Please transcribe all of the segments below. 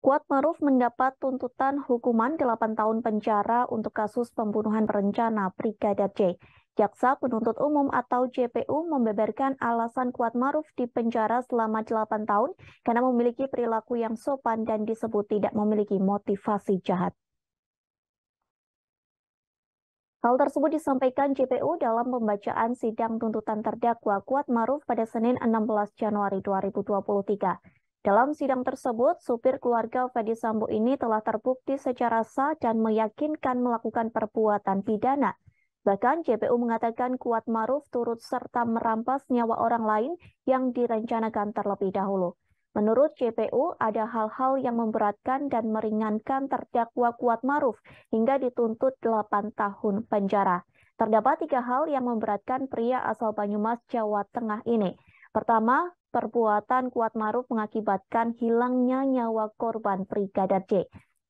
Kuatmaruf mendapat tuntutan hukuman 8 tahun penjara untuk kasus pembunuhan berencana Brigadir J. Jaksa Penuntut Umum atau JPU membeberkan alasan Kuatmaruf dipenjara selama 8 tahun karena memiliki perilaku yang sopan dan disebut tidak memiliki motivasi jahat. Hal tersebut disampaikan JPU dalam pembacaan sidang tuntutan terdakwa Kuatmaruf pada Senin 16 Januari 2023. Dalam sidang tersebut, supir keluarga Ferdy Sambo ini telah terbukti secara sah dan meyakinkan melakukan perbuatan pidana. Bahkan JPU mengatakan Kuatmaruf turut serta merampas nyawa orang lain yang direncanakan terlebih dahulu. Menurut JPU, ada hal-hal yang memberatkan dan meringankan terdakwa Kuatmaruf hingga dituntut 8 tahun penjara. Terdapat 3 hal yang memberatkan pria asal Banyumas, Jawa Tengah ini. Pertama, perbuatan Kuatmaruf mengakibatkan hilangnya nyawa korban Brigadir J.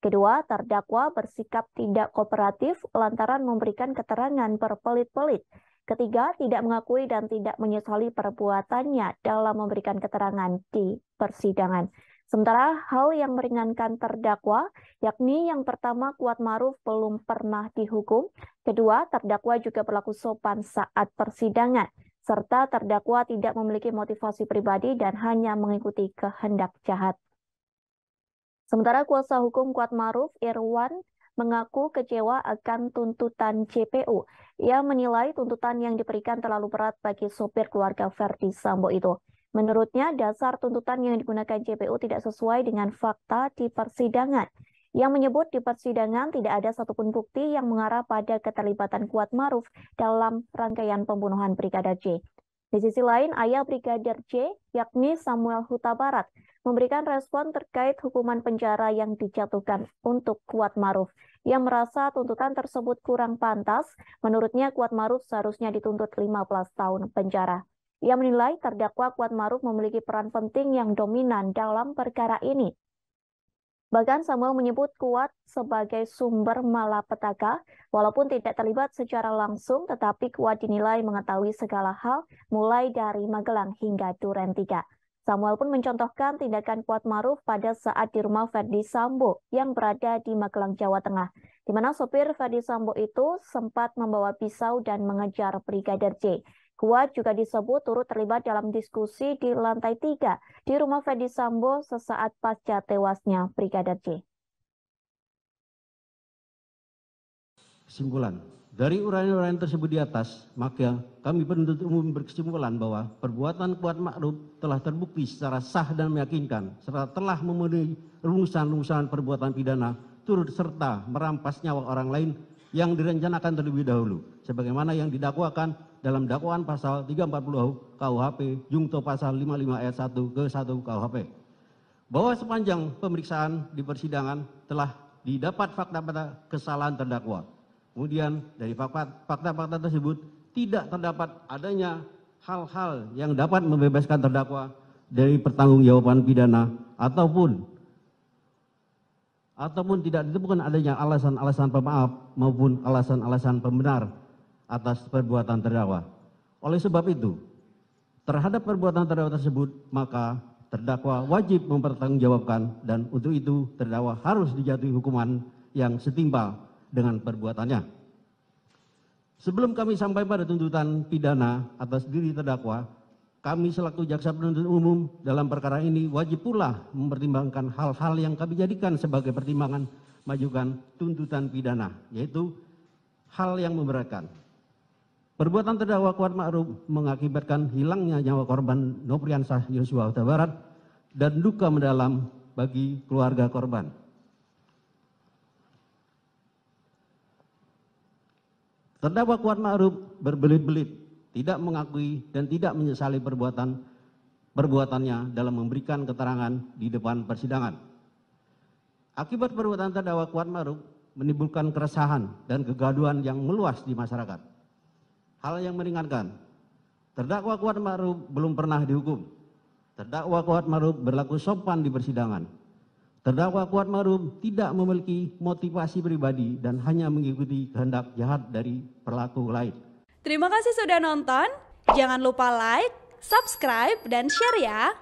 Kedua, terdakwa bersikap tidak kooperatif lantaran memberikan keterangan berbelit-belit. Ketiga, tidak mengakui dan tidak menyesali perbuatannya dalam memberikan keterangan di persidangan. Sementara hal yang meringankan terdakwa, yakni yang pertama Kuatmaruf belum pernah dihukum, kedua terdakwa juga berlaku sopan saat persidangan, serta terdakwa tidak memiliki motivasi pribadi dan hanya mengikuti kehendak jahat. Sementara kuasa hukum Kuatmaruf, Irwan, mengaku kecewa akan tuntutan JPU. Ia menilai tuntutan yang diberikan terlalu berat bagi sopir keluarga Ferdy Sambo itu. Menurutnya, dasar tuntutan yang digunakan JPU tidak sesuai dengan fakta di persidangan. Yang menyebut di persidangan tidak ada satupun bukti yang mengarah pada keterlibatan Kuatmaruf dalam rangkaian pembunuhan Brigadir J. Di sisi lain, ayah Brigadir J, yakni Samuel Huta Barat, memberikan respon terkait hukuman penjara yang dijatuhkan untuk Kuatmaruf. Yang merasa tuntutan tersebut kurang pantas, menurutnya Kuatmaruf seharusnya dituntut 15 tahun penjara. Ia menilai terdakwa Kuatmaruf memiliki peran penting yang dominan dalam perkara ini. Bahkan Samuel menyebut Kuat sebagai sumber malapetaka, walaupun tidak terlibat secara langsung, tetapi Kuat dinilai mengetahui segala hal, mulai dari Magelang hingga Duren 3. Samuel pun mencontohkan tindakan Kuatmaruf pada saat di rumah Ferdy Sambo yang berada di Magelang, Jawa Tengah, di mana sopir Ferdy Sambo itu sempat membawa pisau dan mengejar Brigadir J. Kuat juga disebut turut terlibat dalam diskusi di lantai 3 di rumah Ferdy Sambo sesaat pasca tewasnya Brigadir J. Kesimpulan, dari uraian-uraian tersebut di atas, maka kami penuntut umum berkesimpulan bahwa perbuatan Kuatmaruf telah terbukti secara sah dan meyakinkan, serta telah memenuhi rumusan-rumusan perbuatan pidana, turut serta merampas nyawa orang lain yang direncanakan terlebih dahulu, sebagaimana yang didakwakan dalam dakwaan pasal 340 KUHP, jungto pasal 55 ayat 1 ke 1 KUHP. Bahwa sepanjang pemeriksaan di persidangan telah didapat fakta-fakta kesalahan terdakwa. Kemudian dari fakta-fakta tersebut tidak terdapat adanya hal-hal yang dapat membebaskan terdakwa dari pertanggungjawaban pidana ataupun tidak ditemukan adanya alasan-alasan pemaaf maupun alasan-alasan pembenar atas perbuatan terdakwa. Oleh sebab itu, terhadap perbuatan terdakwa tersebut, maka terdakwa wajib mempertanggungjawabkan dan untuk itu terdakwa harus dijatuhi hukuman yang setimpal dengan perbuatannya. Sebelum kami sampai pada tuntutan pidana atas diri terdakwa, kami selaku jaksa penuntut umum dalam perkara ini wajib pula mempertimbangkan hal-hal yang kami jadikan sebagai pertimbangan majukan tuntutan pidana, yaitu hal yang memberatkan. Perbuatan terdakwa Kuatmaruf mengakibatkan hilangnya nyawa korban Nopriansah Yosua Huta Barat dan duka mendalam bagi keluarga korban. Terdakwa Kuatmaruf berbelit-belit, tidak mengakui dan tidak menyesali perbuatannya dalam memberikan keterangan di depan persidangan. Akibat perbuatan terdakwa Kuatmaruf menimbulkan keresahan dan kegaduhan yang meluas di masyarakat. Hal yang meringankan, terdakwa Kuatmaruf belum pernah dihukum. Terdakwa Kuatmaruf berlaku sopan di persidangan. Terdakwa Kuatmaruf tidak memiliki motivasi pribadi dan hanya mengikuti kehendak jahat dari pelaku lain. Terima kasih sudah nonton. Jangan lupa like, subscribe, dan share ya.